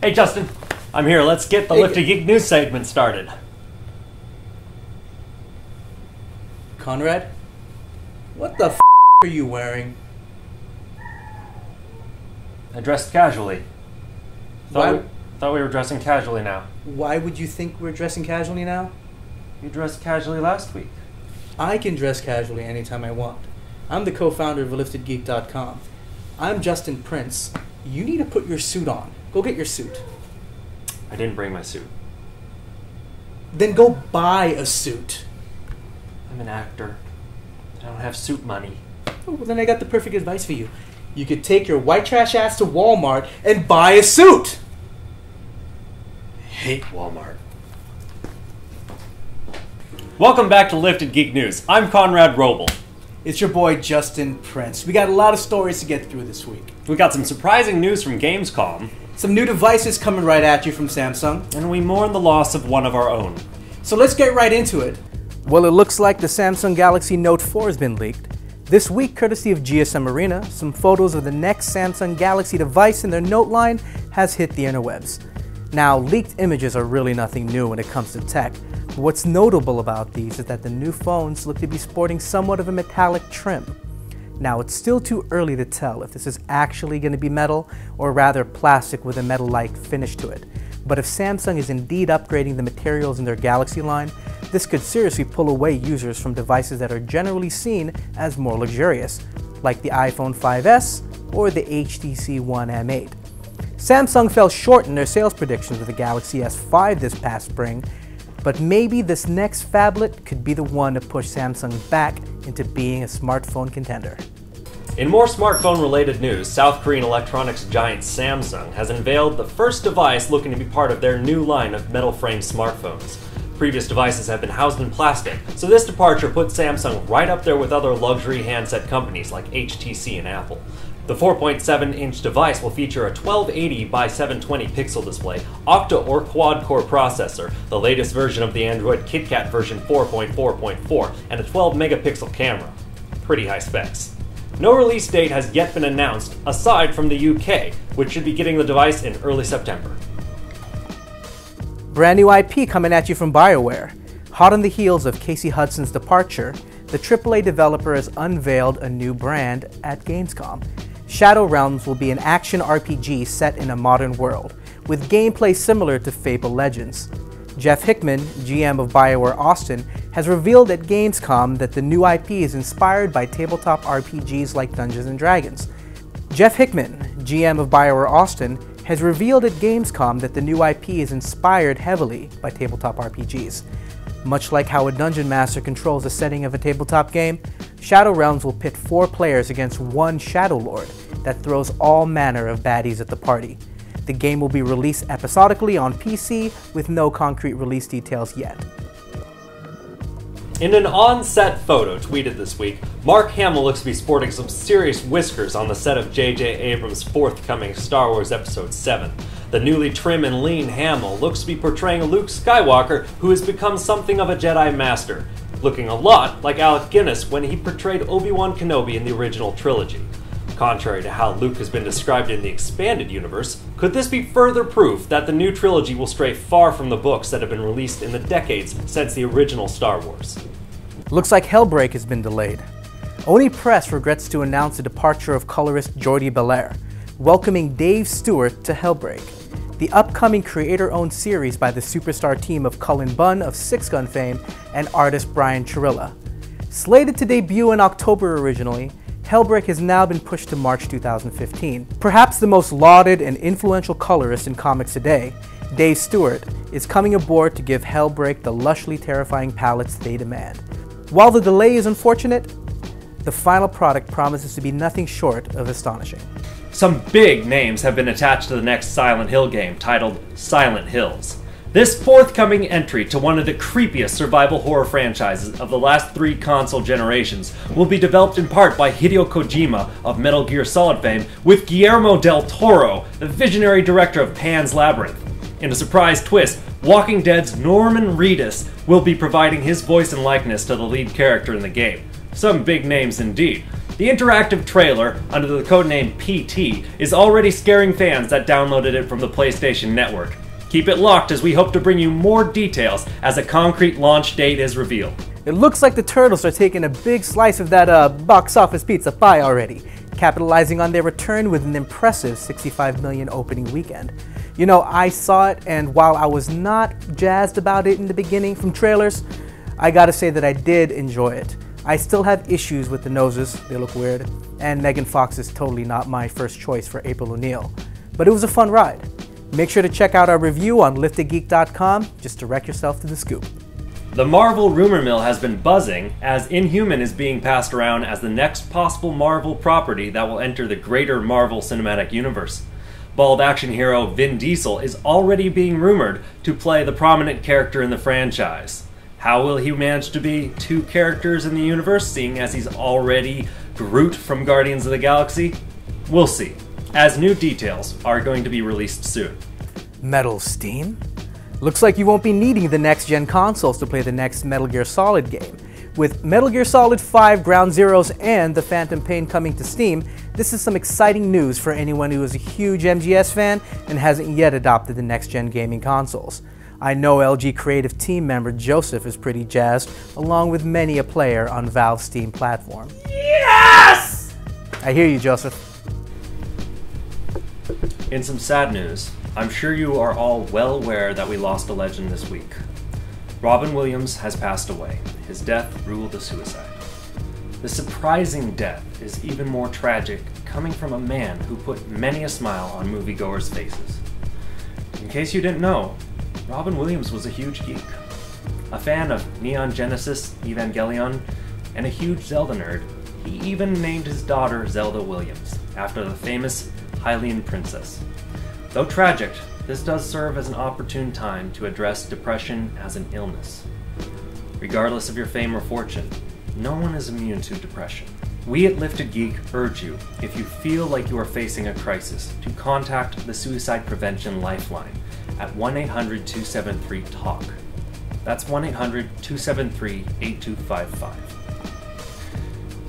Hey Justin, I'm here. Let's get the Lifted Geek news segment started. Conrad? What the f*** are you wearing? I dressed casually. Why? Thought we were dressing casually now. Why would you think we're dressing casually now? You dressed casually last week. I can dress casually anytime I want. I'm the co-founder of LiftedGeek.com. I'm Justin Prince. You need to put your suit on. Go get your suit. I didn't bring my suit. Then go buy a suit. I'm an actor. I don't have suit money. Oh, well, then I got the perfect advice for you. You could take your white trash ass to Walmart and buy a suit. I hate Walmart. Welcome back to Lifted Geek News. I'm Conrad Wrobel. It's your boy Justin Prince. We got a lot of stories to get through this week. We got some surprising news from Gamescom. Some new devices coming right at you from Samsung. And we mourn the loss of one of our own. So let's get right into it. Well, it looks like the Samsung Galaxy Note 4 has been leaked. This week, courtesy of GSM Arena, some photos of the next Samsung Galaxy device in their Note line has hit the interwebs. Now, leaked images are really nothing new when it comes to tech. But what's notable about these is that the new phones look to be sporting somewhat of a metallic trim. Now, it's still too early to tell if this is actually going to be metal or rather plastic with a metal-like finish to it. But if Samsung is indeed upgrading the materials in their Galaxy line, this could seriously pull away users from devices that are generally seen as more luxurious, like the iPhone 5S or the HTC One M8. Samsung fell short in their sales predictions with the Galaxy S5 this past spring, but maybe this next phablet could be the one to push Samsung back into being a smartphone contender. In more smartphone-related news, South Korean electronics giant Samsung has unveiled the first device looking to be part of their new line of metal-frame smartphones. Previous devices have been housed in plastic, so this departure puts Samsung right up there with other luxury handset companies like HTC and Apple. The 4.7-inch device will feature a 1280 by 720 pixel display, octa or quad-core processor, the latest version of the Android KitKat version 4.4.4, and a 12-megapixel camera. Pretty high specs. No release date has yet been announced, aside from the UK, which should be getting the device in early September. Brand new IP coming at you from BioWare. Hot on the heels of Casey Hudson's departure, the AAA developer has unveiled a new brand at Gamescom. Shadow Realms will be an action RPG set in a modern world, with gameplay similar to Fable Legends. Jeff Hickman, GM of BioWare Austin, has revealed at Gamescom that the new IP is inspired by tabletop RPGs like Dungeons & Dragons. Jeff Hickman, GM of BioWare Austin, has revealed at Gamescom that the new IP is inspired heavily by tabletop RPGs. Much like how a dungeon master controls the setting of a tabletop game, Shadow Realms will pit 4 players against one Shadow Lord that throws all manner of baddies at the party. The game will be released episodically on PC with no concrete release details yet. In an on-set photo tweeted this week, Mark Hamill looks to be sporting some serious whiskers on the set of J.J. Abrams' forthcoming Star Wars Episode 7. The newly trim and lean Hamill looks to be portraying a Luke Skywalker who has become something of a Jedi Master, looking a lot like Alec Guinness when he portrayed Obi-Wan Kenobi in the original trilogy. Contrary to how Luke has been described in the expanded universe, could this be further proof that the new trilogy will stray far from the books that have been released in the decades since the original Star Wars? Looks like Hellbreak has been delayed. Oni Press regrets to announce the departure of colorist Jordi Belair, welcoming Dave Stewart to Hellbreak, the upcoming creator-owned series by the superstar team of Cullen Bunn of Six Gun fame and artist Brian Chirilla. Slated to debut in October originally, Hellbreak has now been pushed to March 2015. Perhaps the most lauded and influential colorist in comics today, Dave Stewart, is coming aboard to give Hellbreak the lushly terrifying palettes they demand. While the delay is unfortunate, the final product promises to be nothing short of astonishing. Some big names have been attached to the next Silent Hill game, titled Silent Hills. This forthcoming entry to one of the creepiest survival horror franchises of the last 3 console generations will be developed in part by Hideo Kojima of Metal Gear Solid fame with Guillermo del Toro, the visionary director of Pan's Labyrinth. In a surprise twist, Walking Dead's Norman Reedus will be providing his voice and likeness to the lead character in the game. Some big names indeed. The interactive trailer, under the codename PT, is already scaring fans that downloaded it from the PlayStation Network. Keep it locked as we hope to bring you more details as a concrete launch date is revealed. It looks like the Turtles are taking a big slice of that box office pizza pie already, capitalizing on their return with an impressive $65 million opening weekend. You know, I saw it, and while I was not jazzed about it in the beginning from trailers, I gotta say that I did enjoy it. I still have issues with the noses, they look weird, and Megan Fox is totally not my first choice for April O'Neil. But it was a fun ride. Make sure to check out our review on liftedgeek.com, just direct yourself to the scoop. The Marvel rumor mill has been buzzing as Inhuman is being passed around as the next possible Marvel property that will enter the greater Marvel Cinematic Universe. Bald action hero Vin Diesel is already being rumored to play the prominent character in the franchise. How will he manage to be two characters in the universe, seeing as he's already Groot from Guardians of the Galaxy? We'll see, as new details are going to be released soon. Metal Steam? Looks like you won't be needing the next-gen consoles to play the next Metal Gear Solid game. With Metal Gear Solid 5 Ground Zeroes and The Phantom Pain coming to Steam, this is some exciting news for anyone who is a huge MGS fan and hasn't yet adopted the next-gen gaming consoles. I know LG creative team member Josef is pretty jazzed, along with many a player on Valve's Steam platform. Yes! I hear you, Joseph. In some sad news, I'm sure you are all well aware that we lost a legend this week. Robin Williams has passed away. His death ruled a suicide. The surprising death is even more tragic, coming from a man who put many a smile on moviegoers' faces. In case you didn't know, Robin Williams was a huge geek. A fan of Neon Genesis Evangelion, and a huge Zelda nerd, he even named his daughter Zelda Williams, after the famous Hylian princess. Though tragic, this does serve as an opportune time to address depression as an illness. Regardless of your fame or fortune, no one is immune to depression. We at Lifted Geek urge you, if you feel like you are facing a crisis, to contact the Suicide Prevention Lifeline at 1-800-273-TALK. That's 1-800-273-8255.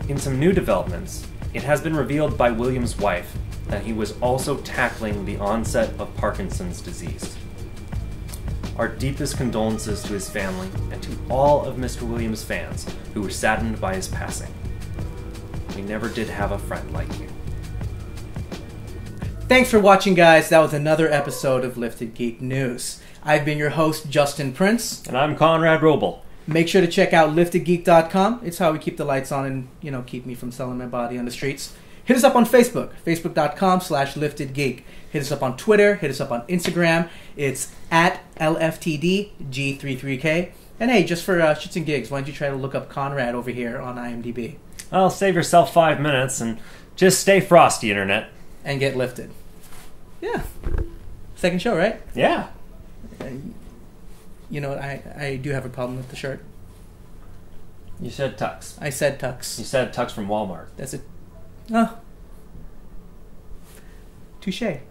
In some new developments, it has been revealed by Williams' wife that he was also tackling the onset of Parkinson's disease. Our deepest condolences to his family and to all of Mr. Williams' fans who were saddened by his passing. We never did have a friend like you. Thanks for watching, guys. That was another episode of Lifted Geek News. I've been your host, Justin Prince. And I'm Conrad Wrobel. Make sure to check out liftedgeek.com. It's how we keep the lights on and, keep me from selling my body on the streets. Hit us up on Facebook, facebook.com/liftedgeek. Hit us up on Twitter. Hit us up on Instagram. It's at LFTDG33K. And hey, just for shits and gigs, why don't you try to look up Conrad over here on IMDb? Well, save yourself 5 minutes and just stay frosty, Internet. And get lifted. Yeah. Second show, right? Yeah. I do have a problem with the shirt. You said tux. I said tux. You said tux from Walmart. That's it. Oh. Touche.